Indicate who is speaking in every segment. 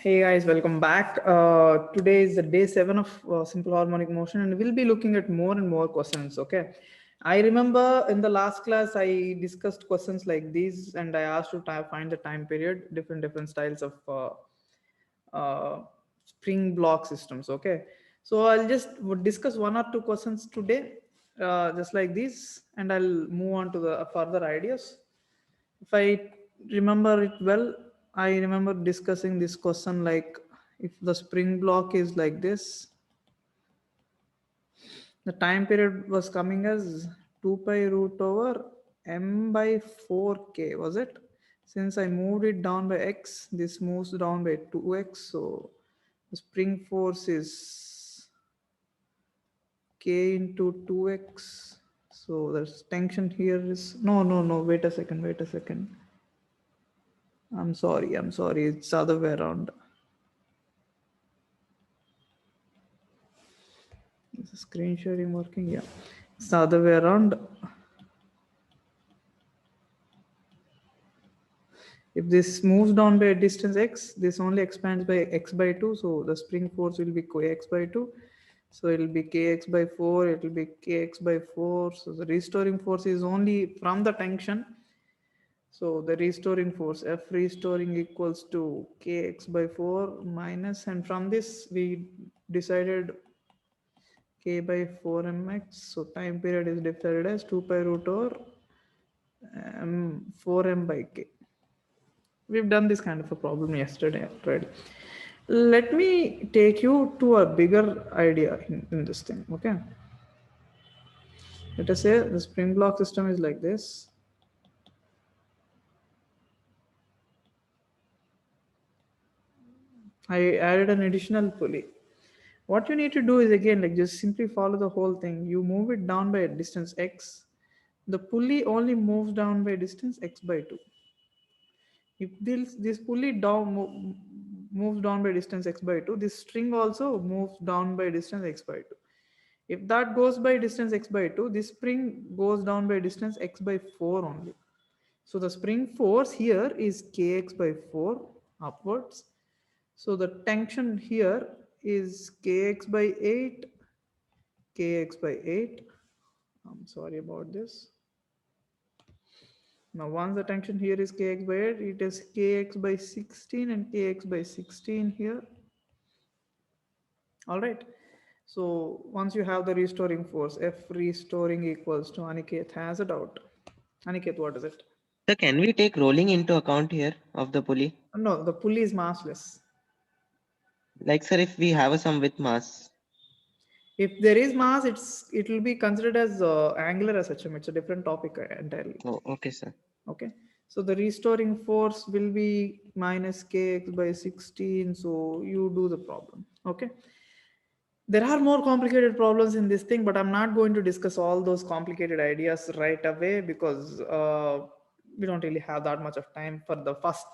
Speaker 1: Hey guys, welcome back. Today is the day 7 of simple harmonic motion, and we'll be looking at more and more questions. Okay, I remember in the last class I discussed questions like these, and I asked to find the time period, different styles of spring block systems. Okay, so I'll just would discuss one or two questions today, just like this, and I'll move on to the further ideas. If I remember it well, I remember discussing this question like if the spring block is like this, the time period was coming as 2 pi root over m by 4k, was it? Since I moved it down by x, this moves down by 2x, so the spring force is k into 2x. So there's tension here is no, wait a second. I'm sorry, it's the other way around. Is the screen sharing working? Yeah, it's the other way around. If this moves down by a distance x, this only expands by x by 2. So the spring force will be kx by 2. So it will be kx by 4. It will be kx by 4. So the restoring force is only from the tension. So the restoring force F restoring equals to kx by 4 minus, and from this we decided k by 4 mx. So time period is decided as 2 pi root over 4m by k. We've done this kind of a problem yesterday already. Let me take you to a bigger idea in this thing. Okay. Let us say the spring block system is like this. I added an additional pulley. What you need to do is again like just simply follow the whole thing. You move it down by a distance x. The pulley only moves down by distance x by 2. If this pulley moves down by distance x by 2, this string also moves down by distance x by 2. If that goes by distance x by 2, this spring goes down by distance x by 4 only. So the spring force here is kx by 4 upwards. So the tension here is kx by 8, kx by 8. I'm sorry about this. Now once the tension here is kx by 8, it is kx by 16 and kx by 16 here. All right. So once you have the restoring force, F restoring equals to, Aniket has a doubt. Aniket, what is it?
Speaker 2: So can we take rolling into account here of the pulley?
Speaker 1: No, the pulley is massless.
Speaker 2: Like sir, if we have a sum with mass.
Speaker 1: If there is mass, it will be considered as angular SHM. It's a different topic entirely.
Speaker 2: Oh, okay, sir.
Speaker 1: Okay. So the restoring force will be minus kx by 16. So you do the problem. Okay. There are more complicated problems in this thing, but I'm not going to discuss all those complicated ideas right away because we don't really have that much of time for the first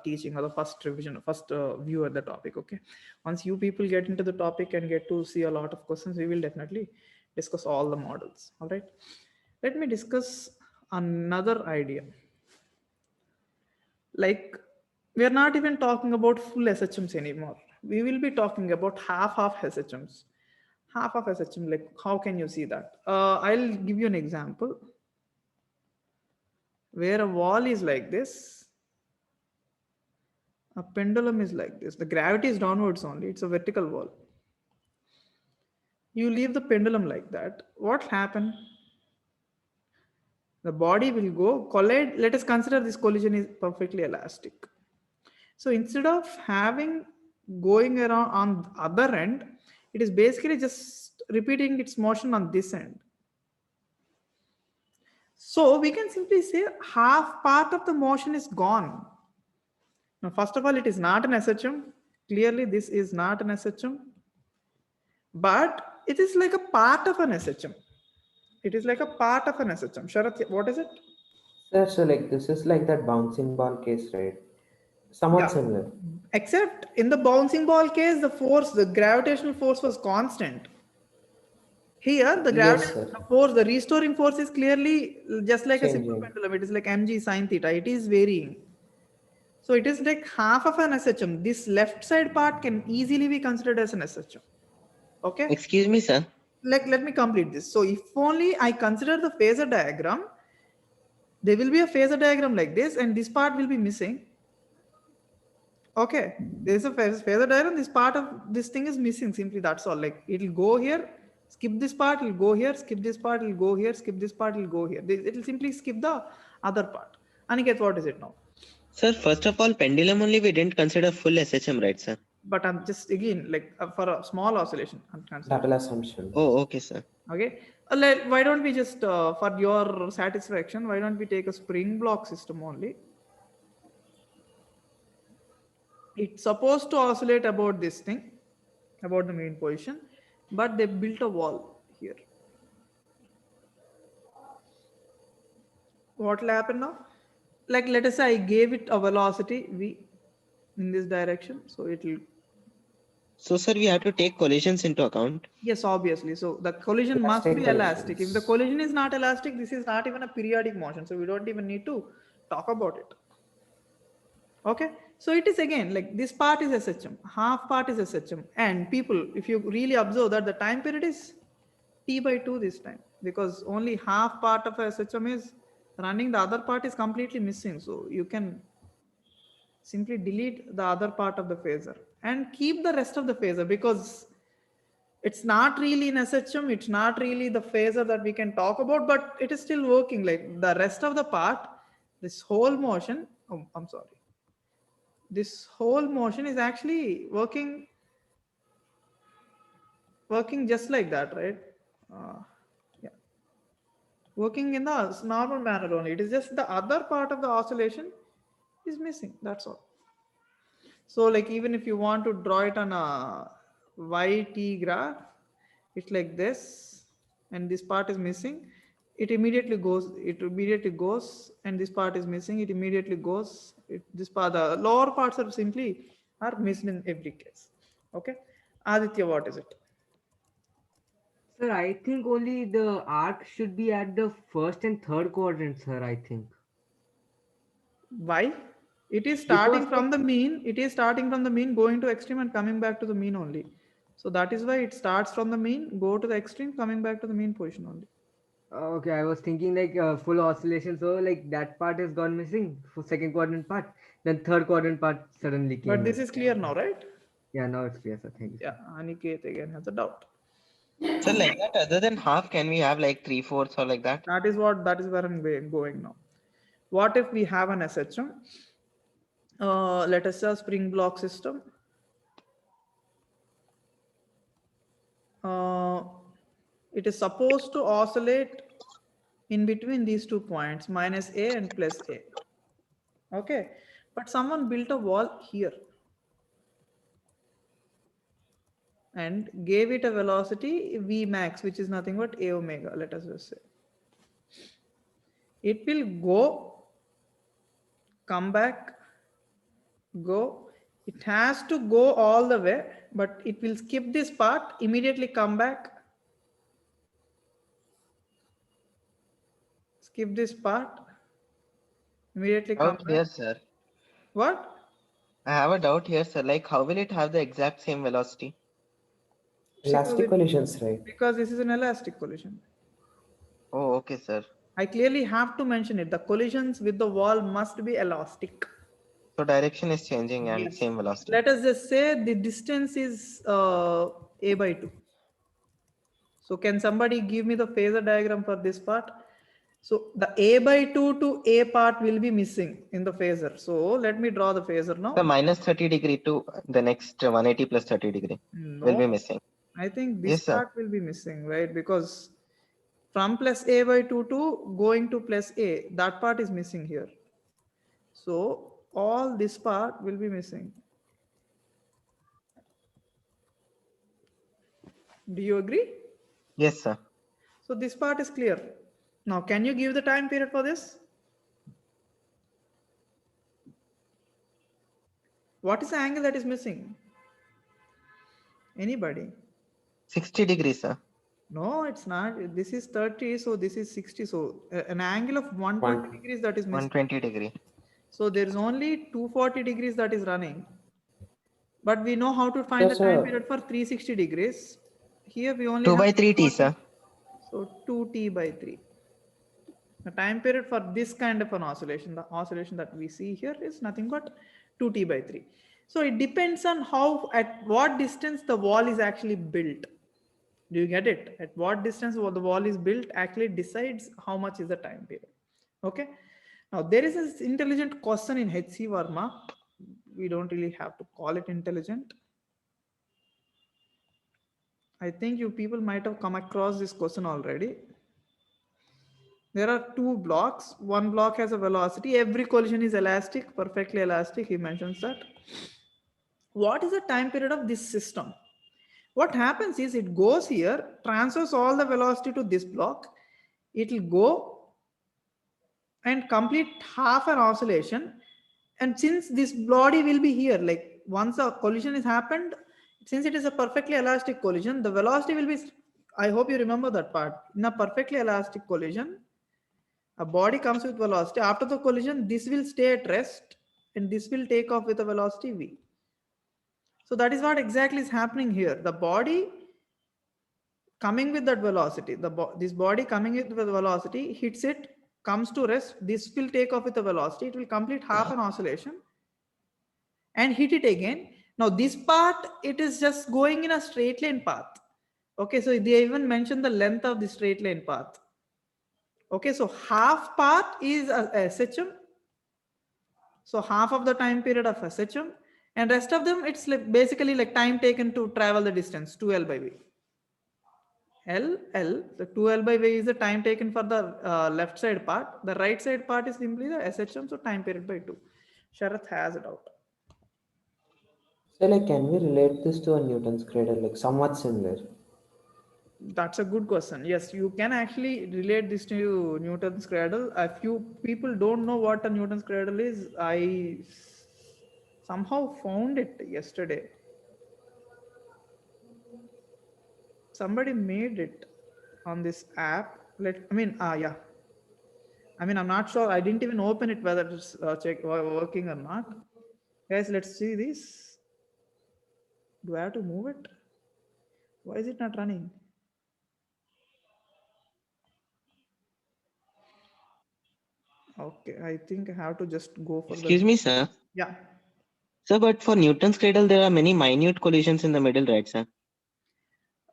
Speaker 1: teaching or the first revision, first view at the topic. Okay, once you people get into the topic and get to see a lot of questions, we will definitely discuss all the models. All right, let me discuss another idea. Like, we are not even talking about full SHMs anymore. We will be talking about half of SHMs. Half of SHM, like how can you see that? I'll give you an example where a wall is like this, a pendulum is like this. The gravity is downwards only, it's a vertical wall. You leave the pendulum like that. What happen? The body will go collide. Let us consider this collision is perfectly elastic. So instead of having going around on the other end, it is basically just repeating its motion on this end. So we can simply say half part of the motion is gone. Now, first of all, it is not an SHM. Clearly, this is not an SHM, but it is like a part of an SHM. It is like a part of an SHM. Sharath, what is it?
Speaker 3: Sir, so like this is like that bouncing ball case, right? Somewhat
Speaker 1: Yeah.
Speaker 3: similar.
Speaker 1: Except in the bouncing ball case, the force, the gravitational force was constant. Here, the
Speaker 3: Yes,
Speaker 1: gravitational
Speaker 3: sir.
Speaker 1: force, the restoring force is clearly just like a simple
Speaker 3: Changing.
Speaker 1: pendulum. It is like mg sine theta. It is varying. So it is like half of an SHM. This left side part can easily be considered as an SHM. Okay.
Speaker 2: Excuse me, sir.
Speaker 1: Let me complete this. So if only I consider the phasor diagram, there will be a phasor diagram like this, and this part will be missing. Okay, there is a phasor diagram. This part of this thing is missing. Simply that's all. Like it'll go here, skip this part, it'll go here, skip this part, it'll go here, skip this part, it'll go here. It'll simply skip the other part. Aniket, what is it now?
Speaker 2: Sir, first of all, pendulum only we didn't consider full SHM, right, sir?
Speaker 1: But I'm just again like for a small oscillation. I'm considering.
Speaker 3: Double assumption.
Speaker 2: Oh, okay, sir.
Speaker 1: Okay. Why don't we just for your satisfaction, why don't we take a spring block system only? It's supposed to oscillate about this thing, about the main position, but they built a wall here. What will happen now? Like let us say I gave it a velocity v in this direction, so it will.
Speaker 2: So, sir, we have to take collisions into account.
Speaker 1: Yes, obviously. So the collision must
Speaker 3: Elastic
Speaker 1: be elastic. If
Speaker 3: collisions.
Speaker 1: the collision is not elastic, this is not even a periodic motion. So we don't even need to talk about it. Okay. So it is again like this part is SHM, half part is SHM. And people, if you really observe that the time period is T/2 this time, because only half part of SHM is running, the other part is completely missing. So you can simply delete the other part of the phasor and keep the rest of the phasor, because it's not really in SHM, it's not really the phasor that we can talk about, but it is still working. Like the rest of the part, this whole motion, oh, I'm sorry, this whole motion is actually working just like that, right? Yeah, working in the normal manner only. It is just the other part of the oscillation is missing, that's all. So like even if you want to draw it on a YT graph, it's like this, and this part is missing. It immediately goes, and this part is missing. It immediately goes. This part, the lower parts are simply are missed in every case. Okay, Aditya, what is it?
Speaker 4: Sir, I think only the arc should be at the first and third quadrant, sir, I think.
Speaker 1: Why? It is
Speaker 4: Because
Speaker 1: starting from the mean. It is starting from the mean, going to extreme and coming back to the mean only. So that is why it starts from the mean, go to the extreme, coming back to the mean position only.
Speaker 4: okay, I was thinking like full oscillation, so like that part has gone missing for second quadrant part, then third quadrant part suddenly came
Speaker 1: But this
Speaker 4: in.
Speaker 1: is clear now, right?
Speaker 4: Yeah, now it's clear, sir. Thank you.
Speaker 1: Yeah, Aniket again has a doubt.
Speaker 2: So, like that, other than half, can we have like 3/4 or like that?
Speaker 1: That is where I'm going now. What if we have an SHM? Let us say a spring block system. It is supposed to oscillate in between these 2 points, minus A and plus A. Okay, but someone built a wall here and gave it a velocity V max, which is nothing but A omega, let us just say. It will go, come back, go. It has to go all the way, but it will skip this part, immediately come back, skip this part, immediately come
Speaker 2: Doubt
Speaker 1: back.
Speaker 2: here, sir.
Speaker 1: What?
Speaker 2: I have a doubt here, sir. Like, how will it have the exact same velocity?
Speaker 3: Elastic collisions, right?
Speaker 1: Because this is an elastic collision.
Speaker 2: Oh, okay, sir.
Speaker 1: I clearly have to mention it. The collisions with the wall must be elastic.
Speaker 2: So direction is changing and
Speaker 1: Yes.
Speaker 2: same velocity.
Speaker 1: Let us just say the distance is A/2. So can somebody give me the phasor diagram for this part? So the A/2 to A part will be missing in the phasor. So let me draw the phasor now.
Speaker 2: The minus 30 degree to the next 180 plus 30 degree will be
Speaker 1: No,
Speaker 2: missing.
Speaker 1: I think this
Speaker 2: Yes, sir.
Speaker 1: part will be missing, right? Because from plus A/2 to going to plus A, that part is missing here. So all this part will be missing. Do you agree?
Speaker 2: Yes, sir.
Speaker 1: So this part is clear. Now, can you give the time period for this? What is the angle that is missing? Anybody?
Speaker 2: 60 degrees, sir.
Speaker 1: No, it's not. This is 30, so this is 60. So an angle of 120 degrees that is missing.
Speaker 2: 120 degree.
Speaker 1: So there is only 240 degrees that is running, but we know how to find
Speaker 3: So,
Speaker 1: the time
Speaker 3: sir,
Speaker 1: period for 360 degrees. Here we only
Speaker 2: 2
Speaker 1: have
Speaker 2: by 3 T,
Speaker 1: 240.
Speaker 2: sir.
Speaker 1: So 2t by 3. The time period for this kind of an oscillation, the oscillation that we see here is nothing but 2t by 3. So it depends on how, at what distance the wall is actually built. Do you get it? At what distance the wall is built actually decides how much is the time period. Okay. Now there is this intelligent question in HC Verma. We don't really have to call it intelligent. I think you people might have come across this question already. There are two blocks. One block has a velocity. Every collision is elastic, perfectly elastic. He mentions that. What is the time period of this system? What happens is it goes here, transfers all the velocity to this block. It will go and complete half an oscillation. And since this body will be here, like once a collision is happened, since it is a perfectly elastic collision, the velocity will be, I hope you remember that part. In a perfectly elastic collision, a body comes with velocity. After the collision, this will stay at rest and this will take off with a velocity v. So that is what exactly is happening here. The body coming with that velocity, this body coming with the velocity hits it, comes to rest. This will take off with the velocity. It will complete half an oscillation and hit it again. Now this part, it is just going in a straight line path. Okay, so they even mentioned the length of the straight line path. Okay, so half part is a SHM. So half of the time period of SHM and rest of them, it's like basically like time taken to travel the distance, 2L by V. The 2L by V is the time taken for the left side part. The right side part is simply the SHM, so time period by 2. Sharath has it out.
Speaker 3: so like, can we relate this to a Newton's cradle, like somewhat similar?
Speaker 1: That's a good question. Yes, you can actually relate this to Newton's cradle. A few people don't know what a Newton's cradle is. I somehow found it yesterday. Somebody made it on this app. Yeah. I'm not sure. I didn't even open it whether it's working or not. Guys, let's see this. Do I have to move it? Why is it not running? Okay, I think I have to just go for the.
Speaker 2: Excuse me, sir.
Speaker 1: Yeah.
Speaker 2: Sir, but for Newton's cradle, there are many minute collisions in the middle, right, sir?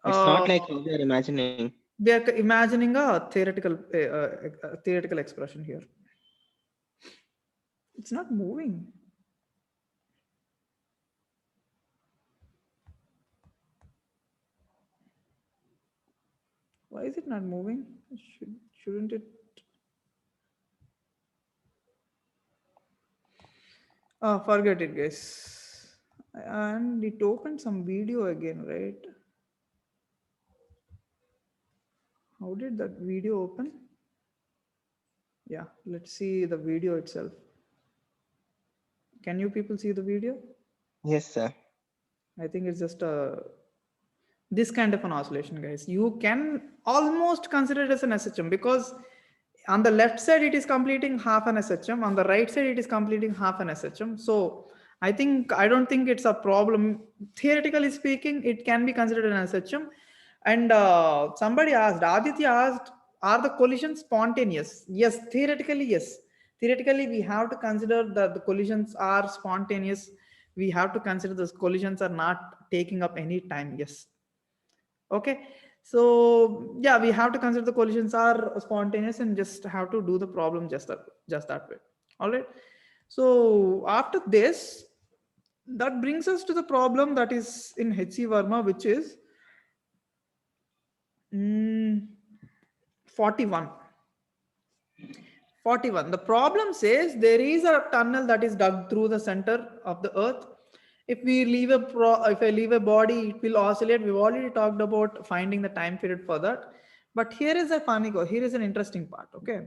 Speaker 2: It's
Speaker 1: Uh,
Speaker 2: not like how we are imagining.
Speaker 1: we are imagining a theoretical expression here. It's not moving. Why is it not moving? Shouldn't it? Forget it, guys. And it opened some video again, right? How did that video open? Yeah, let's see the video itself. Can you people see the video?
Speaker 2: Yes, sir.
Speaker 1: I think it's just this kind of an oscillation, guys. You can almost consider it as an SHM because on the left side it is completing half an SHM, on the right side it is completing half an SHM. So I don't think it's a problem. Theoretically speaking, it can be considered an SHM. And somebody asked, Aditya asked, are the collisions spontaneous? Yes, theoretically, yes. Theoretically, we have to consider that the collisions are spontaneous. We have to consider those collisions are not taking up any time. Yes. Okay. So yeah, we have to consider the collisions are spontaneous and just have to do the problem just that way. All right. So after this, that brings us to the problem that is in HC Verma, which is 41. 41. The problem says there is a tunnel that is dug through the center of the earth. If I leave a body, it will oscillate. We've already talked about finding the time period for that. But here is here is an interesting part. Okay.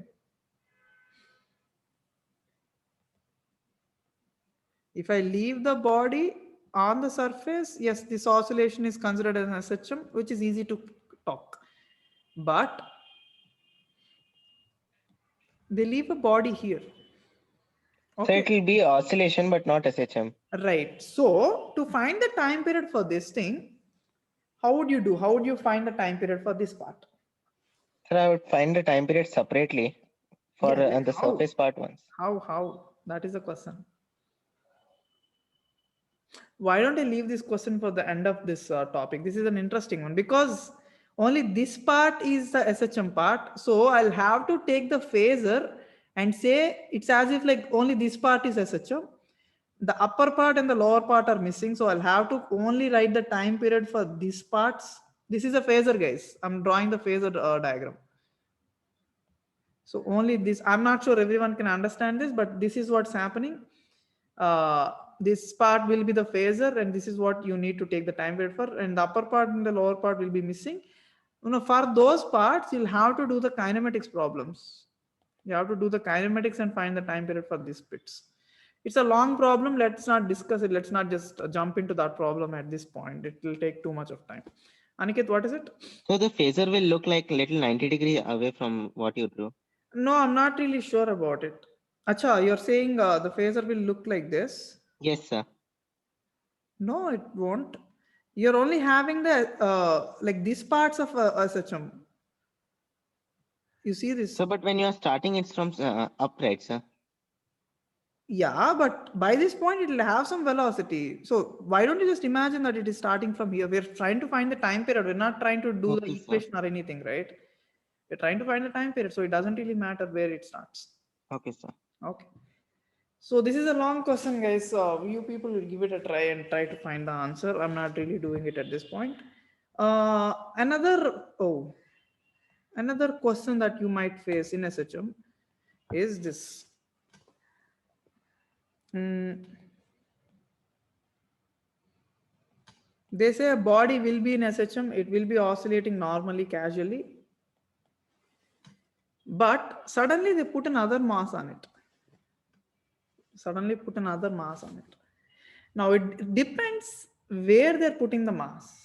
Speaker 1: If I leave the body on the surface, yes, this oscillation is considered as an SHM, which is easy to talk. But they leave a body here.
Speaker 2: So
Speaker 1: Okay,
Speaker 2: it will be oscillation, but not SHM.
Speaker 1: right. So to find the time period for this thing, how would you do? How would you find the time period for this part?
Speaker 2: So I would find the time period separately for
Speaker 1: Yeah, like
Speaker 2: the
Speaker 1: how?
Speaker 2: surface part ones.
Speaker 1: How? That is the question. Why don't I leave this question for the end of this topic? This is an interesting one because only this part is the SHM part. So I'll have to take the phasor and say it's as if like only this part is SHM. The upper part and the lower part are missing. So I'll have to only write the time period for these parts. This is a phasor, guys. I'm drawing the phasor diagram. So only this, I'm not sure everyone can understand this, but this is what's happening. This part will be the phasor, and this is what you need to take the time period for, and the upper part and the lower part will be missing. For those parts, you'll have to do the kinematics problems. You have to do the kinematics and find the time period for these bits. It's a long problem. Let's not discuss it. Let's not just jump into that problem at this point. It will take too much of time. Aniket, what is it?
Speaker 2: So the phasor will look like little 90-degree away from what you drew.
Speaker 1: No, I'm not really sure about it. Acha, you're saying the phasor will look like this?
Speaker 2: Yes, sir.
Speaker 1: No, it won't. You're only having the like these parts of SHM. You see this?
Speaker 2: So, but when you are starting, it's from up, right, sir?
Speaker 1: Yeah, but by this point it will have some velocity. So why don't you just imagine that it is starting from here? We're trying to find the time period. We're not trying to do the
Speaker 2: Okay, sir.
Speaker 1: equation or anything, right? We're trying to find the time period, so it doesn't really matter where it starts.
Speaker 2: Okay, sir.
Speaker 1: Okay. So this is a long question, guys. You people will give it a try and try to find the answer. I'm not really doing it at this point. Another question that you might face in SHM is this. Mm, they say a body will be in SHM, it will be oscillating normally, casually, but suddenly they put another mass on it. Now it depends where they're putting the mass.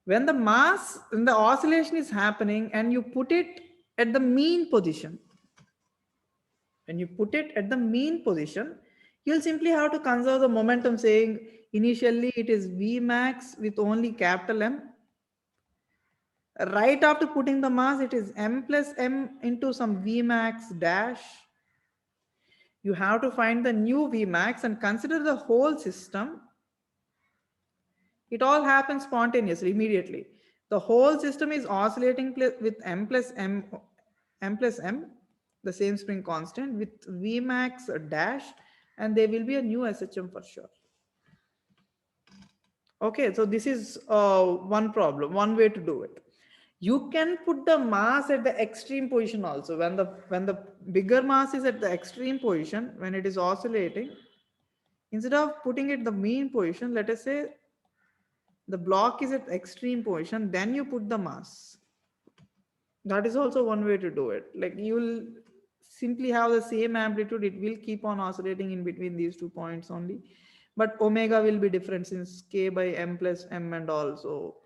Speaker 1: When the oscillation is happening and you put it at the mean position, you'll simply have to conserve the momentum, saying initially it is V max with only capital M. Right after putting the mass, it is M plus M into some V max dash. You have to find the new V max and consider the whole system. It all happens spontaneously, immediately. The whole system is oscillating with M plus M, the same spring constant, with V max dash, and there will be a new SHM for sure. Okay, so this is one way to do it. You can put the mass at the extreme position also. When the bigger mass is at the extreme position, when it is oscillating, instead of putting it the mean position, let us say the block is at extreme position, then you put the mass. That is also one way to do it. Like you will simply have the same amplitude, it will keep on oscillating in between these 2 points only, but omega will be different since k by m plus m and all. So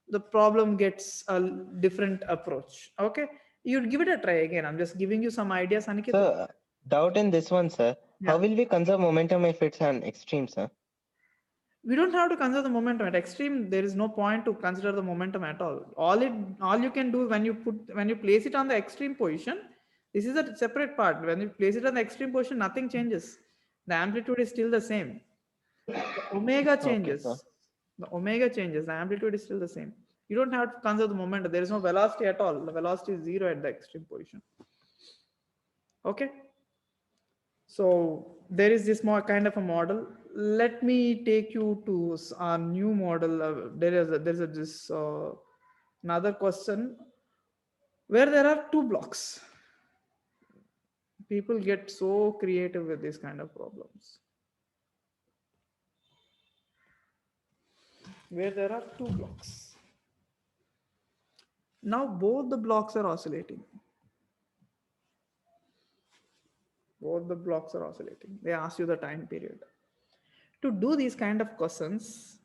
Speaker 1: the problem gets a different approach. Okay, you'd give it a try again. I'm just giving you some ideas, Aniket.
Speaker 2: So, doubt in this one, sir.
Speaker 1: Yeah,
Speaker 2: How will we conserve momentum if it's an extreme, sir?
Speaker 1: we don't have to consider the momentum at extreme. There is no point to consider the momentum at all. All you can do when you place it on the extreme position, this is a separate part. When you place it on the extreme position, nothing changes. The amplitude is still the same. The omega
Speaker 2: Okay, sir.
Speaker 1: changes. The amplitude is still the same. You don't have to consider the momentum. There is no velocity at all. The velocity is zero at the extreme position. Okay. So there is this more kind of a model. Let me take you to our new model. There's this another question where there are two blocks. People get so creative with these kind of problems. Where there are two blocks. Now both the blocks are oscillating. They ask you the time period. To do these kind of questions,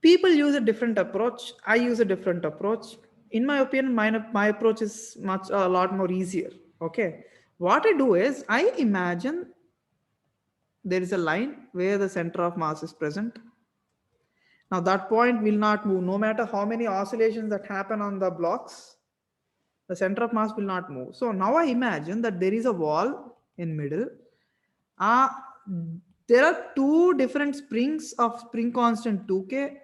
Speaker 1: people use a different approach. I use a different approach. In my opinion, my approach is a lot more easier. Okay. What I do is I imagine there is a line where the center of mass is present. Now that point will not move no matter how many oscillations that happen on the blocks. The center of mass will not move. So now I imagine that there is a wall in middle. Uh, there are two different springs of spring constant 2k,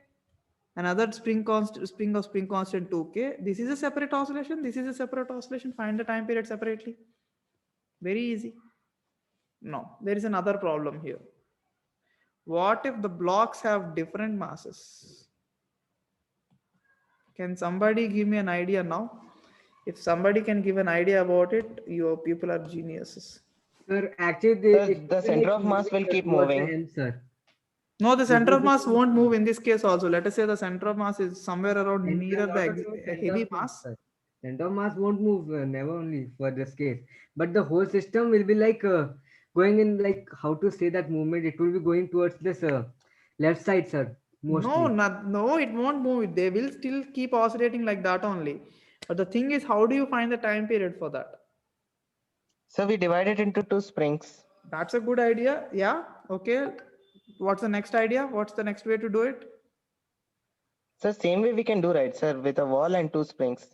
Speaker 1: another spring constant 2k. This is a separate oscillation. This is a separate oscillation. Find the time period separately. Very easy. No, there is another problem here. What if the blocks have different masses? Can somebody give me an idea now? If somebody can give an idea about it, your people are geniuses.
Speaker 4: Sir, actually,
Speaker 2: Sir,
Speaker 4: it
Speaker 2: the
Speaker 4: will be
Speaker 2: center
Speaker 4: like
Speaker 2: of mass will
Speaker 4: moving
Speaker 2: keep
Speaker 4: towards the
Speaker 2: moving.
Speaker 4: end, sir.
Speaker 1: No, the
Speaker 4: The
Speaker 1: center
Speaker 4: whole
Speaker 1: of mass
Speaker 4: system is
Speaker 1: won't move in this case also. Let us say the center of mass is somewhere around
Speaker 4: and we are
Speaker 1: nearer
Speaker 4: not
Speaker 1: the
Speaker 4: talking about center
Speaker 1: heavy
Speaker 4: of mass,
Speaker 1: mass.
Speaker 4: sir. Center of mass won't move, never only for this case. But the whole system will be like going in, like, how to say that movement, it will be going towards this left side, sir,
Speaker 1: No,
Speaker 4: mostly.
Speaker 1: no, it won't move. They will still keep oscillating like that only. But the thing is, how do you find the time period for that?
Speaker 2: So we divide it into two springs.
Speaker 1: That's a good idea. Yeah. Okay. What's the next idea? What's the next way to do it?
Speaker 2: So same way we can do, right, sir, with a wall and two springs.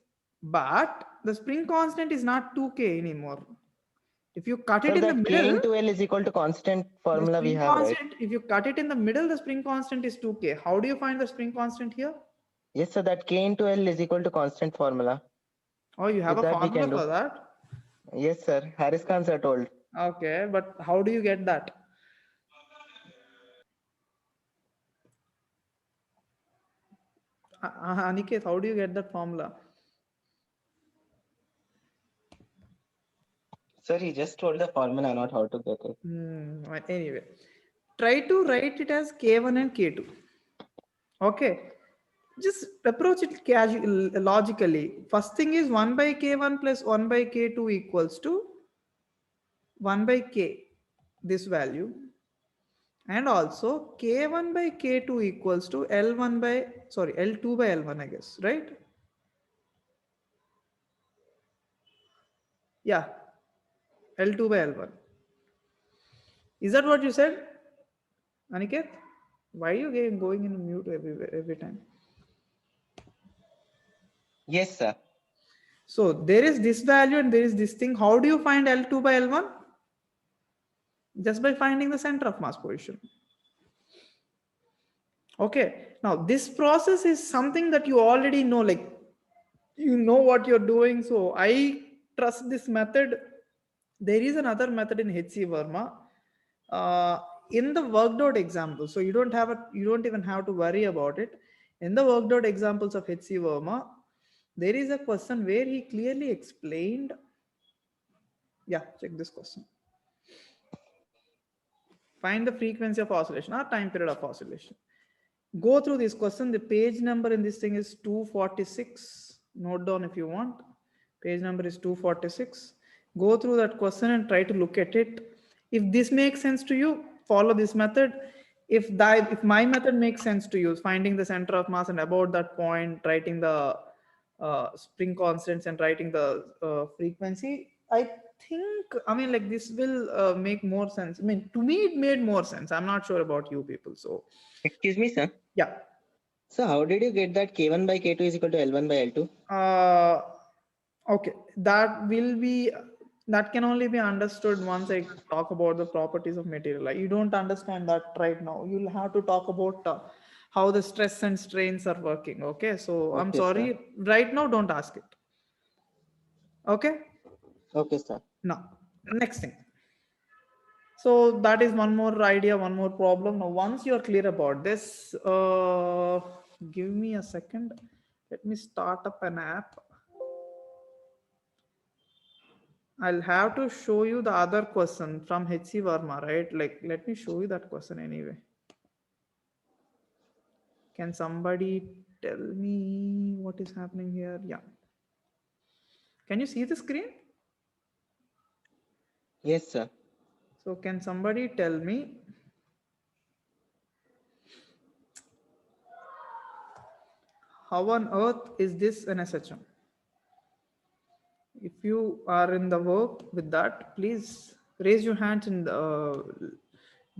Speaker 1: But the spring constant is not 2k anymore. If you cut it
Speaker 2: So
Speaker 1: in the
Speaker 2: that K
Speaker 1: middle,
Speaker 2: into L is equal to constant
Speaker 1: the
Speaker 2: formula we
Speaker 1: spring
Speaker 2: have, right?
Speaker 1: constant, if you cut it in the middle, the spring constant is 2k. How do you find the spring constant here?
Speaker 2: Yes, so that K into L is equal to constant formula.
Speaker 1: Oh, you have
Speaker 2: With
Speaker 1: a
Speaker 2: that we
Speaker 1: formula
Speaker 2: can
Speaker 1: for
Speaker 2: do.
Speaker 1: that?
Speaker 2: Yes, sir. Harris Khan sir told.
Speaker 1: Okay, but how do you get that? Aniket, how do you get that formula?
Speaker 2: Sir, he just told the formula, not how to get it.
Speaker 1: Anyway, try to write it as K1 and K2. Okay, just approach it logically. First thing is 1 by K1 plus 1 by K2 equals to 1 by K, this value. And also K1 by K2 equals to L1 by, sorry, L2 by L1, I guess, right? Yeah, L2 by L1. Is that what you said, Aniket? Why are you going in mute every time?
Speaker 2: Yes, sir.
Speaker 1: So there is this value and there is this thing. How do you find L2 by L1? Just by finding the center of mass position. Okay. Now this process is something that you already know, like you know what you're doing. So I trust this method. There is another method in HC Verma. In the worked out example, so you don't even have to worry about it. In the worked out examples of HC Verma, there is a question where he clearly explained. Yeah, check this question. Find the frequency of oscillation or time period of oscillation. Go through this question. The page number in this thing is 246. Note down if you want. Page number is 246. Go through that question and try to look at it. If this makes sense to you, follow this method. If my method makes sense to you, finding the center of mass and about that point, writing the spring constants and writing the frequency, I think, I mean, like this will make more sense. I mean, to me, it made more sense. I'm not sure about you people. So,
Speaker 2: Excuse me, sir.
Speaker 1: yeah.
Speaker 2: So how did you get that K1 by K2 is equal to L1 by L2?
Speaker 1: Okay, that can only be understood once I talk about the properties of material. Like, you don't understand that right now. You'll have to talk about how the stress and strains are working. Okay, so I'm
Speaker 2: Okay, sir.
Speaker 1: sorry. Right now, don't ask it. Okay,
Speaker 2: Okay, sir.
Speaker 1: now next thing. So that is one more idea, one more problem. Now, once you're clear about this, give me a second. Let me start up an app. I'll have to show you the other question from HC Verma, right? Like, let me show you that question anyway. Can somebody tell me what is happening here? Yeah. Can you see the screen?
Speaker 2: Yes, sir.
Speaker 1: So can somebody tell me how on earth is this an SHM? If you are in the work with that, please raise your hands and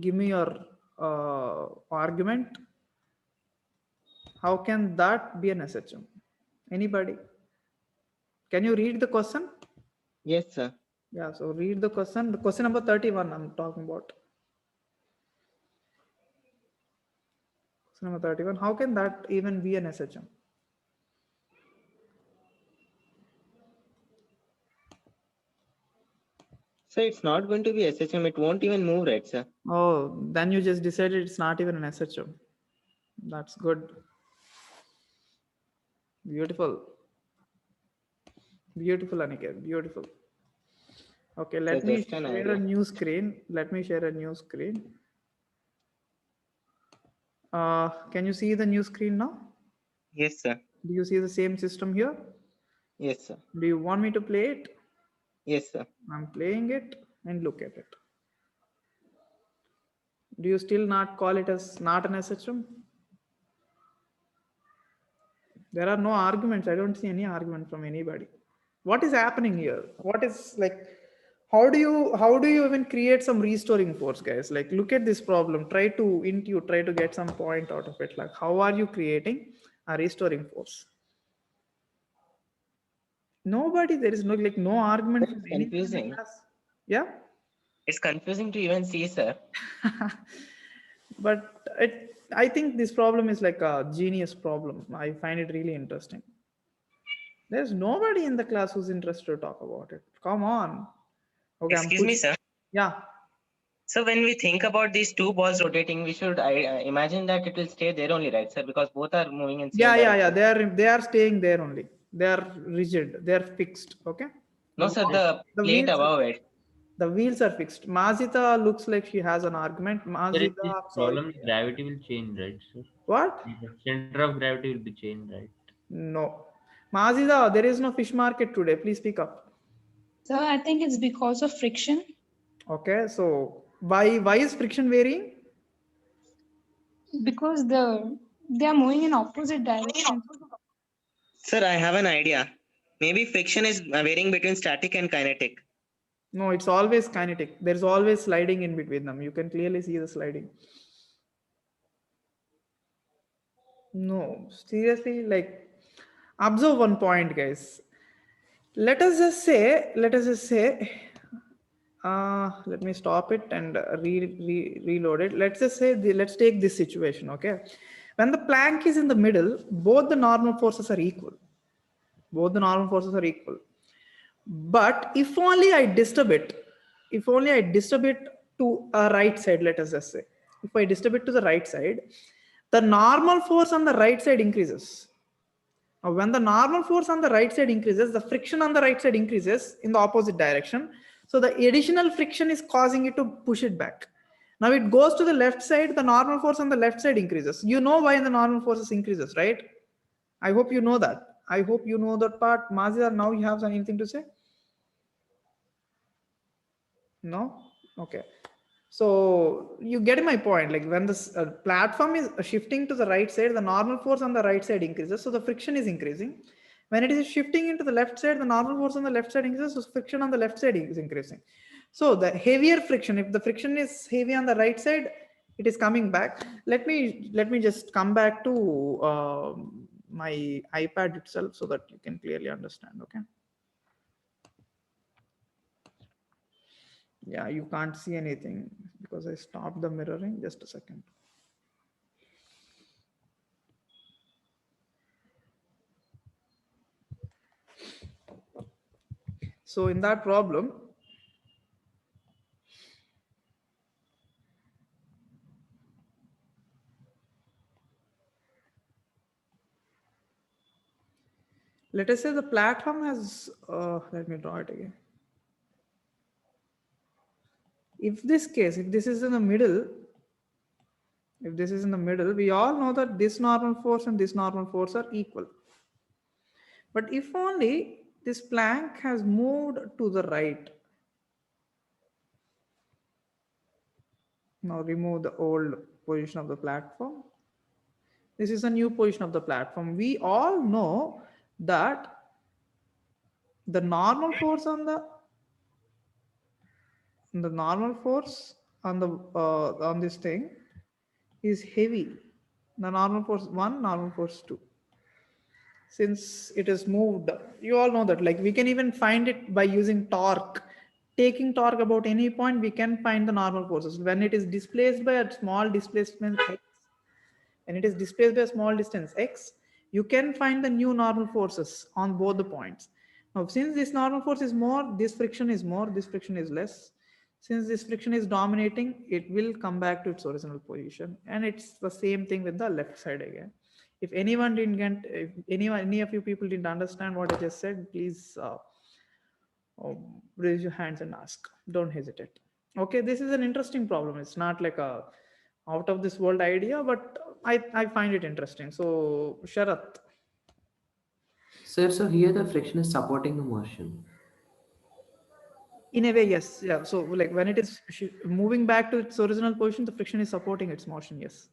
Speaker 1: give me your argument. How can that be an SHM? Anybody? Can you read the question?
Speaker 2: Yes, sir.
Speaker 1: Yeah, so read the question. The question number 31 I'm talking about. Question number 31. How can that even be an SHM?
Speaker 2: So it's not going to be SHM. It won't even move, right, sir?
Speaker 1: Oh, then you just decided it's not even an SHM. That's good. Beautiful. Beautiful, Aniket. Beautiful. Okay,
Speaker 2: So
Speaker 1: let me
Speaker 2: just an
Speaker 1: share a
Speaker 2: idea.
Speaker 1: new screen. Let me share a new screen. Can you see the new screen now?
Speaker 2: Yes, sir.
Speaker 1: Do you see the same system here?
Speaker 2: Yes, sir.
Speaker 1: Do you want me to play it?
Speaker 2: Yes, sir.
Speaker 1: I'm playing it and look at it. Do you still not call it as not an SHM? There are no arguments. I don't see any argument from anybody. What is happening here? What is like, how do you even create some restoring force, guys? Like, look at this problem. Try to intuit, try to get some point out of it. Like, how are you creating a restoring force? Nobody, there is no argument from
Speaker 2: It's
Speaker 1: anyone in the
Speaker 2: confusing.
Speaker 1: class. Yeah.
Speaker 2: It's confusing to even see, sir.
Speaker 1: But I think this problem is like a genius problem. I find it really interesting. There's nobody in the class who's interested to talk about it. Come on. Okay, I'm
Speaker 2: Excuse me,
Speaker 1: pushing.
Speaker 2: sir.
Speaker 1: Yeah.
Speaker 2: So when we think about these two balls rotating, we should imagine that it will stay there only, right, sir? Because both are moving in
Speaker 1: Yeah,
Speaker 2: same
Speaker 1: yeah, yeah.
Speaker 2: direction.
Speaker 1: They are staying there only. They are rigid. They are fixed. Okay.
Speaker 2: No, sir, the
Speaker 1: The
Speaker 2: plate
Speaker 1: wheels.
Speaker 2: above it.
Speaker 1: The wheels are fixed. Mazita looks like she has an argument.
Speaker 5: Sir, in
Speaker 1: Mazita,
Speaker 5: this
Speaker 1: I'm sorry.
Speaker 5: problem, gravity will change, right, sir?
Speaker 1: What?
Speaker 5: The center of gravity will be changed, right?
Speaker 1: No. Mazita, there is no fish market today. Please speak up.
Speaker 6: So I think it's because of friction.
Speaker 1: Okay. So why is friction varying?
Speaker 6: Because they are moving in opposite directions.
Speaker 2: Sir, I have an idea. Maybe friction is varying between static and kinetic.
Speaker 1: No, it's always kinetic. There's always sliding in between them. You can clearly see the sliding. No, seriously, like observe one point, guys. Let us just say, let me stop it and reload it. Let's just say, let's take this situation, okay? When the plank is in the middle, both the normal forces are equal. Both the normal forces are equal. But if only I disturb it to a right side, let us just say, if I disturb it to the right side, the normal force on the right side increases. Now, when the normal force on the right side increases, the friction on the right side increases in the opposite direction. So the additional friction is causing it to push it back. Now it goes to the left side, the normal force on the left side increases. You know why the normal forces increases, right? I hope you know that. I hope you know that part. Mazia, now you have anything to say? No? Okay. So you get my point. Like when this platform is shifting to the right side, the normal force on the right side increases. So the friction is increasing. When it is shifting into the left side, the normal force on the left side increases. So friction on the left side is increasing. So the heavier friction, if the friction is heavy on the right side, it is coming back. Let me just come back to my iPad itself so that you can clearly understand. Okay. Yeah, you can't see anything because I stopped the mirroring. Just a second. So in that problem, let us say the platform has, let me draw it again. If this is in the middle, if this is in the middle, we all know that this normal force and this normal force are equal. But if only this plank has moved to the right. Now remove the old position of the platform. This is a new position of the platform. We all know that The normal force on the normal force on this thing is heavy. The normal force 1, normal force 2. Since it is moved, you all know that, like, we can even find it by using torque. Taking torque about any point, we can find the normal forces. When it is displaced by a small displacement x, when it is displaced by a small distance x, you can find the new normal forces on both the points. Now, since this normal force is more, this friction is more, this friction is less. Since this friction is dominating, it will come back to its original position. And it's the same thing with the left side again. If anyone didn't get, if any of you people didn't understand what I just said, please raise your hands and ask. Don't hesitate. Okay, this is an interesting problem. It's not like a out of this world idea, but I find it interesting. So Sharath,
Speaker 3: Sir, so here the friction is supporting the motion.
Speaker 1: in a way, yes, yeah. So like when it is moving back to its original position, the friction is supporting its motion. Yes.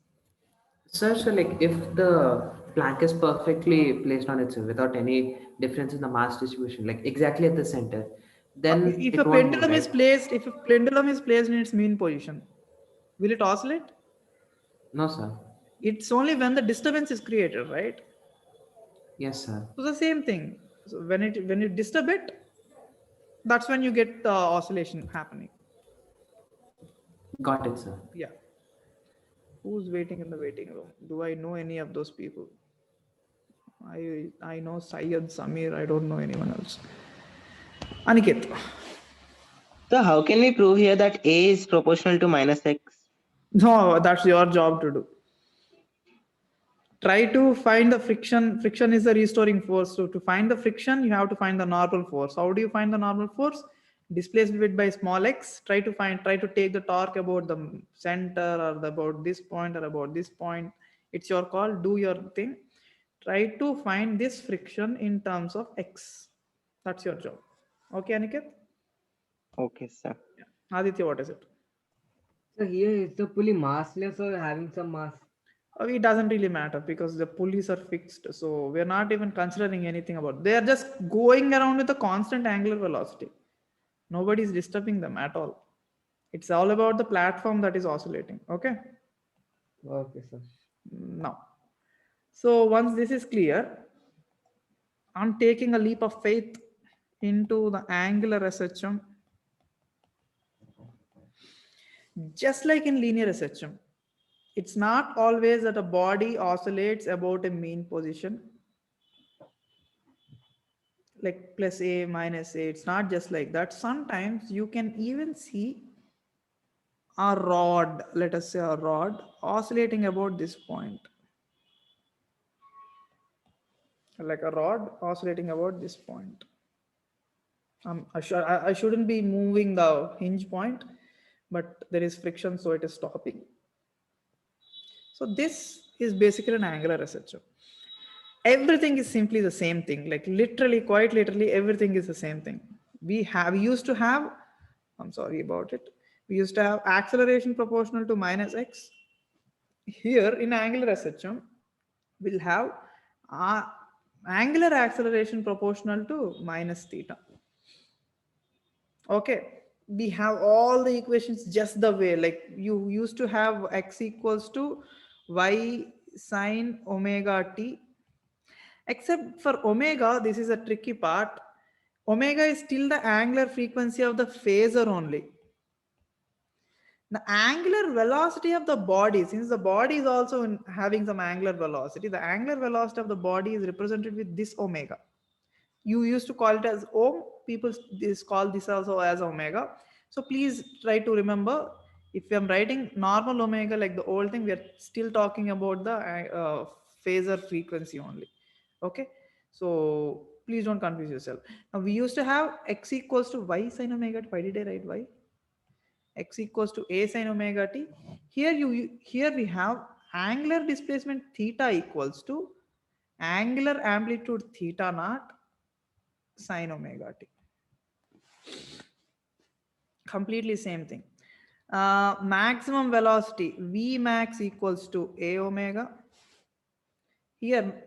Speaker 3: Sir, so like if the plank is perfectly placed on itself without any difference in the mass distribution, like exactly at the center, then
Speaker 1: If a
Speaker 3: it won't move,
Speaker 1: pendulum is
Speaker 3: right?
Speaker 1: placed, if a pendulum is placed in its mean position, will it oscillate?
Speaker 3: No, sir.
Speaker 1: It's only when the disturbance is created, right?
Speaker 3: Yes, sir.
Speaker 1: So the same thing. So when you disturb it, that's when you get the oscillation happening.
Speaker 3: Got it, sir.
Speaker 1: Yeah. Who's waiting in the waiting room? Do I know any of those people? I know Syed, Samir. I don't know anyone else. Aniket.
Speaker 2: So how can we prove here that A is proportional to minus x?
Speaker 1: No, that's your job to do. Try to find the friction. Friction is the restoring force. So to find the friction, you have to find the normal force. How do you find the normal force? Displace it by small x. Try to take the torque about the center or about this point or about this point. It's your call. Do your thing. Try to find this friction in terms of x. That's your job. Okay, Aniket?
Speaker 2: Okay, sir.
Speaker 1: Yeah. Aditya, what is it?
Speaker 4: So here is the pulley massless or having some mass?
Speaker 1: It doesn't really matter because the pulleys are fixed. So we're not even considering anything about. They are just going around with a constant angular velocity. Nobody is disturbing them at all. It's all about the platform that is oscillating. Okay.
Speaker 4: Okay, sir.
Speaker 1: Now, so once this is clear, I'm taking a leap of faith into the angular SHM. Just like in linear SHM, it's not always that a body oscillates about a mean position, like plus a minus a. It's not just like that. Sometimes you can even see a rod, let us say a rod, oscillating about this point, like a rod oscillating about this point. I shouldn't be moving the hinge point, but there is friction, so it is stopping. So this is basically an angular SHM. Everything is simply the same thing, like literally, quite literally, everything is the same thing. We used to have, I'm sorry about it, we used to have acceleration proportional to minus x. Here in angular SHM, we'll have uh, angular acceleration proportional to minus theta. Okay, we have all the equations just the way, like you used to have x equals to y sine omega t. Except for omega, this is a tricky part. Omega is still the angular frequency of the phasor only. The angular velocity of the body, since the body is also having some angular velocity, the angular velocity of the body is represented with this omega. You used to call it as ohm. People call this also as omega. So please try to remember, if I'm writing normal omega like the old thing, we are still talking about the phasor frequency only. Okay, so please don't confuse yourself. Now we used to have x equals to y sine omega t. Why did I write y? X equals to a sine omega t. Here we have angular displacement theta equals to angular amplitude theta naught sine omega t. Completely same thing. Maximum velocity V max equals to a omega. Here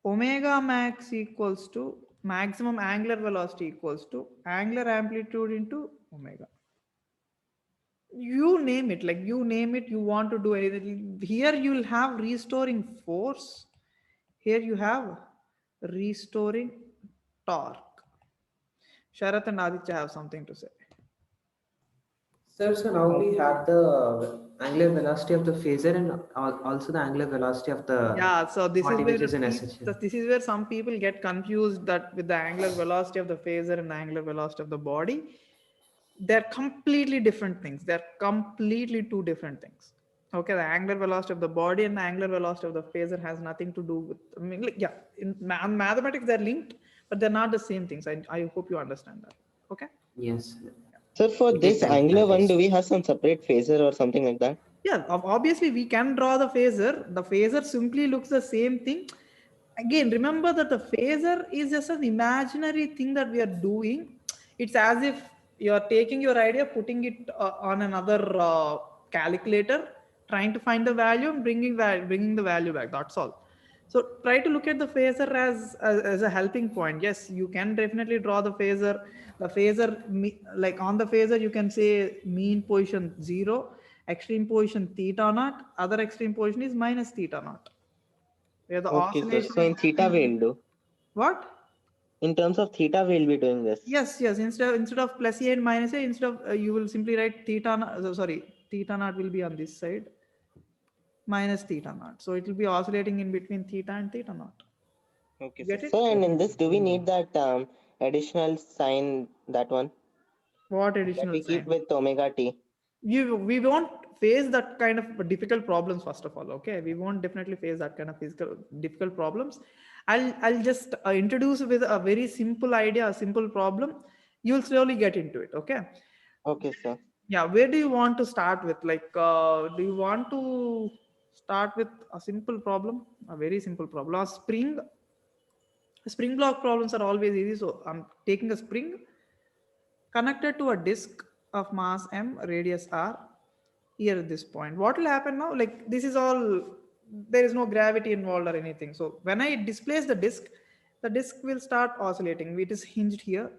Speaker 1: omega max equals to maximum angular velocity equals to angular amplitude into omega. You name it, like you name it, you want to do anything. Here you'll have restoring force. Here you have restoring torque. Sharath and Aditya have something to say.
Speaker 3: Sir, so now we have the angular velocity of the phasor and also the angular velocity of the
Speaker 1: Yeah, so this
Speaker 3: spot
Speaker 1: is where
Speaker 3: images in SHM.
Speaker 1: this is where some people get confused that with the angular velocity of the phasor and the angular velocity of the body, they're completely different things. They're completely two different things. Okay, the angular velocity of the body and the angular velocity of the phasor has nothing to do with. I mean, like, yeah, in mathematics they're linked, but they're not the same things. I hope you understand that. Okay.
Speaker 3: Yes,
Speaker 2: So for
Speaker 3: it is
Speaker 2: this
Speaker 3: correct,
Speaker 2: angular
Speaker 3: I
Speaker 2: one,
Speaker 3: guess.
Speaker 2: do we have some separate phasor or something like that?
Speaker 1: Yeah, obviously we can draw the phasor. The phasor simply looks the same thing. Again, remember that the phasor is just an imaginary thing that we are doing. It's as if you are taking your idea, putting it on another calculator, trying to find the value and bringing the value back. That's all. So try to look at the phasor as a helping point. Yes, you can definitely draw the phasor. The phasor, like on the phasor, you can say mean position 0, extreme position theta naught, other extreme position is minus theta naught. Where the
Speaker 2: Okay, sir.
Speaker 1: oscillation
Speaker 2: So
Speaker 1: is
Speaker 2: in theta
Speaker 1: happening.
Speaker 2: we'll do.
Speaker 1: What?
Speaker 2: In terms of theta, we'll be doing this.
Speaker 1: Yes. Instead of plus a and minus a, instead of you will simply write theta. Sorry, theta naught will be on this side minus theta naught. So it will be oscillating in between theta and theta naught.
Speaker 2: Okay,
Speaker 1: You
Speaker 2: sir.
Speaker 1: get it?
Speaker 2: So and in this, do we need that additional sign, that one
Speaker 1: What
Speaker 2: that
Speaker 1: additional
Speaker 2: we keep
Speaker 1: sign?
Speaker 2: with omega t?
Speaker 1: We won't face that kind of difficult problems first of all. Okay, we won't definitely face that kind of physical difficult problems. I'll just introduce with a very simple idea, a simple problem. You'll slowly get into it. Okay.
Speaker 2: Okay, sir.
Speaker 1: Yeah, where do you want to start with? Like, do you want to start with a simple problem, a very simple problem? A spring block problems are always easy. So I'm taking a spring connected to a disk of mass m, radius r, here at this point. What will happen now? Like, this is all, there is no gravity involved or anything. So when I displace the disk will start oscillating. It is hinged here.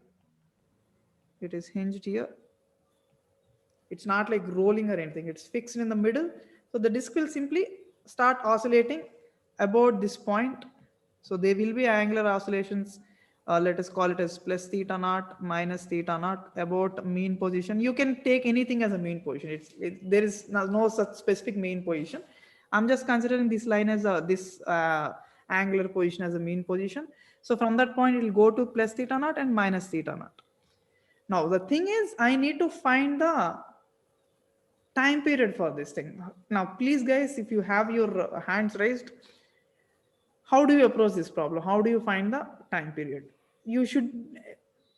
Speaker 1: It is hinged here. It's not like rolling or anything. It's fixed in the middle. So the disk will simply start oscillating about this point. So there will be angular oscillations. Let us call it as plus theta naught minus theta naught about mean position. You can take anything as a mean position. There is no such specific mean position. I'm just considering this line as this angular position as a mean position. So from that point, it will go to plus theta naught and minus theta naught. Now the thing is, I need to find the time period for this thing. Now, please guys, if you have your hands raised, how do you approach this problem? How do you find the time period? You should,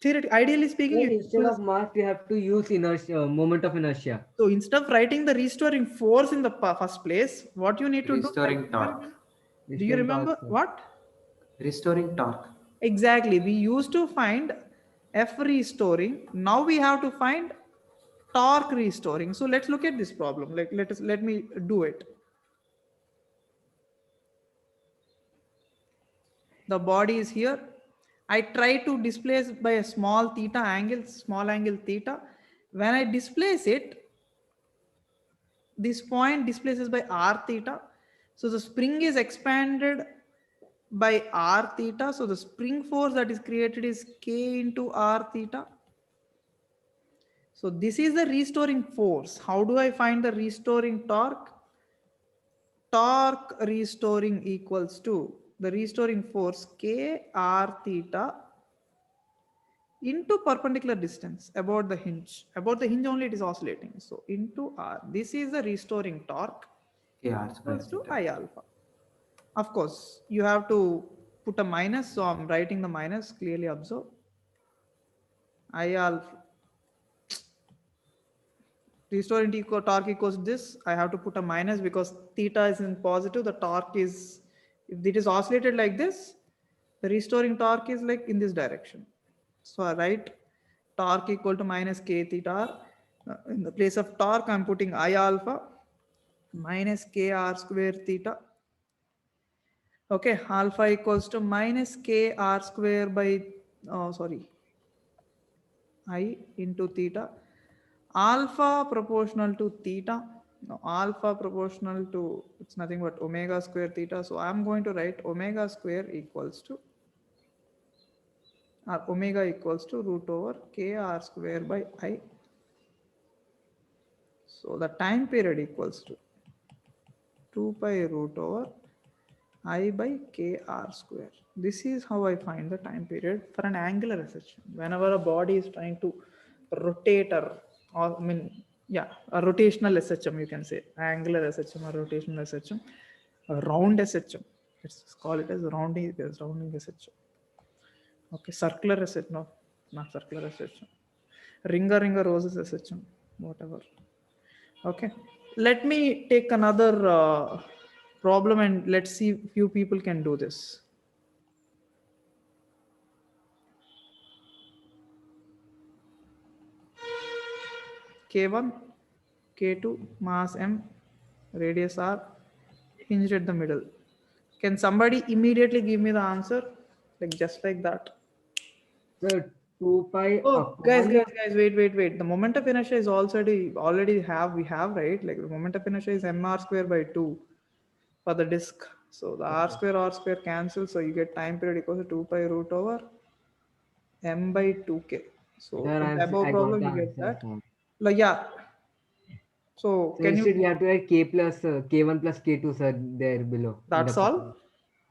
Speaker 1: theoretically, ideally speaking,
Speaker 4: Well,
Speaker 1: you should
Speaker 4: instead
Speaker 1: use,
Speaker 4: of mass, we have to use inertia, moment of inertia.
Speaker 1: so instead of writing the restoring force in the first place, what you need to do, like,
Speaker 3: Restoring torque.
Speaker 1: do you
Speaker 4: Restraint
Speaker 1: remember
Speaker 4: also.
Speaker 1: what?
Speaker 3: Restoring torque.
Speaker 1: Exactly. We used to find F restoring. Now we have to find torque restoring. So let's look at this problem. Like, let me do it. The body is here. I try to displace by a small theta angle, small angle theta. When I displace it, this point displaces by r theta. So the spring is expanded by r theta. So the spring force that is created is k into r theta. So this is the restoring force. How do I find the restoring torque? Torque restoring equals to the restoring force k r theta into perpendicular distance about the hinge. About the hinge only it is oscillating. So into r. This is the restoring torque
Speaker 3: KR square
Speaker 1: equals to
Speaker 3: theta.
Speaker 1: I alpha. Of course, you have to put a minus. So I'm writing the minus, clearly observe. I alpha. Restoring torque equals this. I have to put a minus because theta is in positive. The torque is, if it is oscillated like this, the restoring torque is like in this direction. So I write torque equal to minus k theta r. In the place of torque, I'm putting I alpha minus k r square theta. Okay, alpha equals to minus k r square by Oh, sorry. I into theta. Alpha proportional to theta. No, alpha proportional to, it's nothing but omega square theta. So I'm going to write omega square equals to, or omega equals to root over k r square by I. So the time period equals to 2 pi root over I by k r square. This is how I find the time period for an angular SHM. Whenever a body is trying to rotate or I mean, yeah, a rotational SHM, you can say angular SHM or rotational SHM, a round SHM. Let's call it as rounding SHM. Okay, circular SHM, no, not circular SHM. Ringer roses SHM, whatever. Okay, let me take another problem and let's see if few people can do this. K1, K2, mass M, radius R, hinged at the middle. Can somebody immediately give me the answer? Like just like that.
Speaker 4: So 2 pi
Speaker 1: Oh,
Speaker 4: upon.
Speaker 1: wait. The moment of inertia is already we have, right? Like the moment of inertia is mr square by 2 for the disk. So the r square cancels. So you get time period equals to 2 pi root over m by 2k. So
Speaker 4: Sir,
Speaker 1: from the above
Speaker 4: I got
Speaker 1: problem,
Speaker 4: the
Speaker 1: you get
Speaker 4: answer,
Speaker 1: that.
Speaker 4: sir.
Speaker 1: Like, yeah. So
Speaker 4: So
Speaker 1: can
Speaker 4: instead we
Speaker 1: you,
Speaker 4: have to write k plus k1 plus k2, sir, there below in the
Speaker 1: that's
Speaker 4: problem.
Speaker 1: all?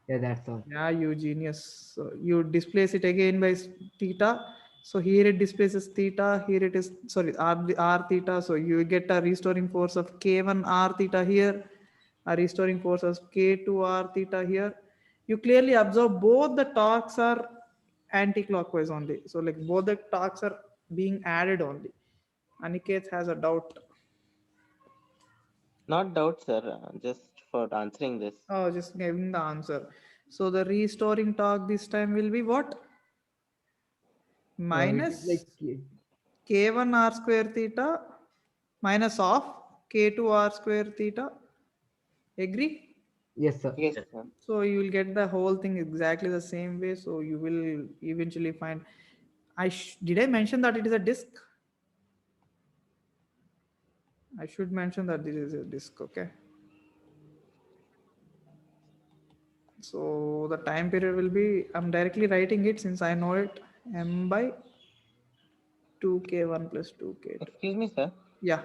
Speaker 4: Yeah, that's all.
Speaker 1: Yeah, you genius. So you displace it again by theta. So here it displaces theta. Here it is, sorry, r theta. So you get a restoring force of k1 r theta here, a restoring force of k2 r theta here. You clearly observe both the torques are anti-clockwise only. So like both the torques are being added only. Aniket has a doubt.
Speaker 2: Not doubt, sir. Just for answering this.
Speaker 1: Oh, just giving the answer. So the restoring torque this time will be what?
Speaker 4: It is like
Speaker 1: Minus k1 r square theta minus of k2 r square theta. Agree?
Speaker 4: yes, sir.
Speaker 2: Yes,
Speaker 5: Yes.
Speaker 2: sir.
Speaker 1: So you will get the whole thing exactly the same way. So you will eventually find. Did I mention that it is a disk? I should mention that this is a disk. Okay. So the time period will be. I'm directly writing it since I know it. M by 2k1 plus 2k2.
Speaker 2: Excuse me, sir.
Speaker 1: Yeah.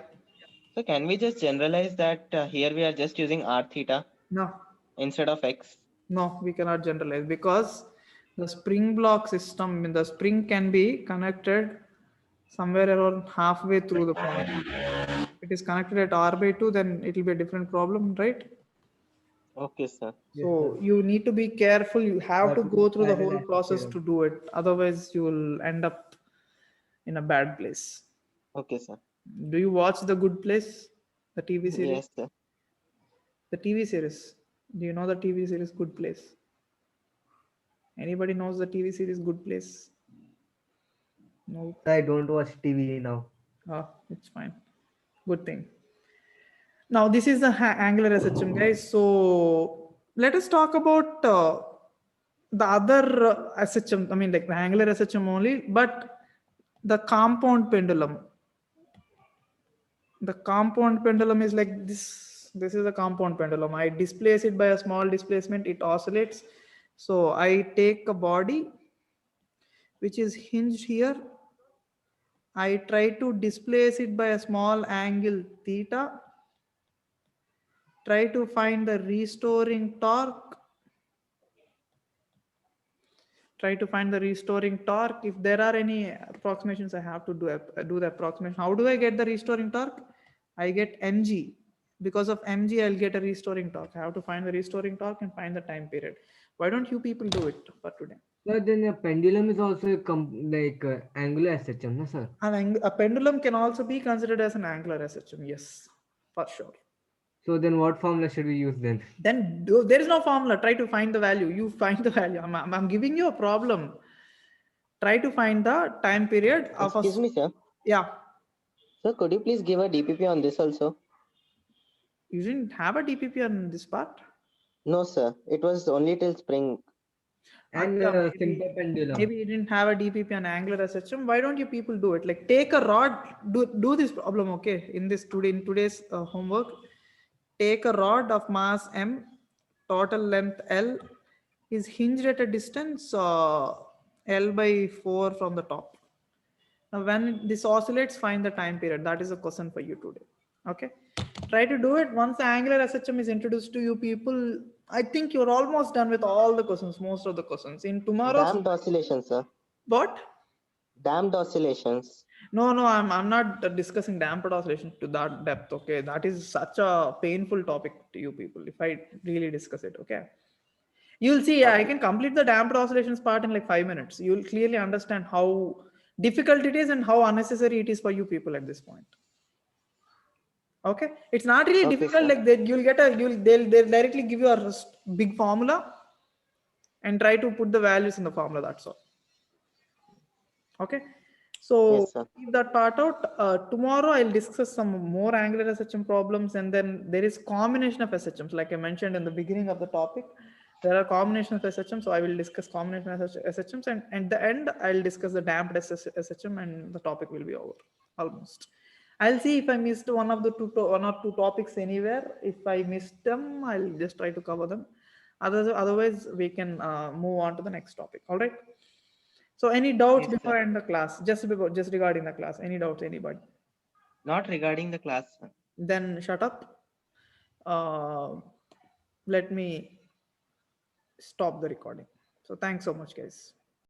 Speaker 2: So can we just generalize that here we are just using r theta
Speaker 1: No.
Speaker 2: instead of x?
Speaker 1: No, we cannot generalize because the spring block system, I mean, the spring can be connected somewhere around halfway through the point. If it is connected at R by 2, then it will be a different problem, right?
Speaker 2: Okay, sir.
Speaker 4: Yes, sir.
Speaker 1: So you need to be careful. You have to
Speaker 4: Have to do
Speaker 1: go through the
Speaker 4: parallel
Speaker 1: whole process
Speaker 4: active.
Speaker 1: to do it. Otherwise, you will end up in a bad place.
Speaker 2: Okay, sir.
Speaker 1: Do you watch The Good Place, the TV series?
Speaker 2: Yes, sir.
Speaker 1: The TV series. Do you know the TV series Good Place? Anybody knows the TV series Good Place? No.
Speaker 4: I don't watch TV now.
Speaker 1: Ah, it's fine. Good thing. Now this is the angular SHM, guys. So let us talk about the other SHM. I mean, like the angular SHM only, but the compound pendulum. The compound pendulum is like this. This is a compound pendulum. I displace it by a small displacement. It oscillates. So I take a body which is hinged here. I try to displace it by a small angle theta. Try to find the restoring torque. Try to find the restoring torque. If there are any approximations, I have to do the approximation. How do I get the restoring torque? I get mg. Because of mg, I'll get a restoring torque. I have to find the restoring torque and find the time period. Why don't you people do it for today?
Speaker 4: Sir, then a pendulum is also like angular SHM, no, sir?
Speaker 1: A pendulum can also be considered as an angular SHM. Yes, for sure.
Speaker 4: So then what formula should we use then?
Speaker 1: Then there is no formula. Try to find the value. You find the value. I'm giving you a problem. Try to find the time period of a.
Speaker 2: Excuse me, sir.
Speaker 1: Yeah.
Speaker 2: Sir, could you please give a DPP on this also?
Speaker 1: You didn't have a DPP on this part?
Speaker 2: No, sir. It was only till spring.
Speaker 4: and
Speaker 1: Acha,
Speaker 4: simple pendulum.
Speaker 1: maybe you didn't have a DPP and angular SHM. Why don't you people do it? Like take a rod, do this problem, okay? In today's homework, take a rod of mass M, total length L, is hinged at a distance L by 4 from the top. Now, when this oscillates, find the time period. That is a question for you today. Okay. Try to do it. Once the angular SHM is introduced to you people, I think you're almost done with all the questions, most of the questions. In tomorrow's
Speaker 7: Damped oscillations, sir.
Speaker 1: what?
Speaker 7: Damped oscillations.
Speaker 1: No, I'm not discussing damped oscillation to that depth. Okay. That is such a painful topic to you people if I really discuss it. Okay. You'll see, I can complete the damped oscillations part in like 5 minutes. You'll clearly understand how difficult it is and how unnecessary it is for you people at this point. Okay, it's not really
Speaker 7: Okay,
Speaker 1: difficult.
Speaker 7: sir.
Speaker 1: Like that, they'll directly give you a big formula and try to put the values in the formula. That's all. Okay, so
Speaker 7: Yes, sir.
Speaker 1: keep that part out. Tomorrow I'll discuss some more angular SHM problems, and then there is combination of SHMs. Like I mentioned in the beginning of the topic, there are combination of SHM. So I will discuss combination of SHMs, and at the end I'll discuss the damped SHM, and the topic will be over almost. I'll see if I missed one of the one or two topics anywhere. If I missed them, I'll just try to cover them. Otherwise, we can move on to the next topic. All right. So, any doubts
Speaker 2: Yes,
Speaker 1: before
Speaker 2: sir.
Speaker 1: I end the class? Just regarding the class. Any doubts, anybody?
Speaker 2: Not regarding the class, sir.
Speaker 1: Then shut up. Let me stop the recording. So, thanks so much, guys.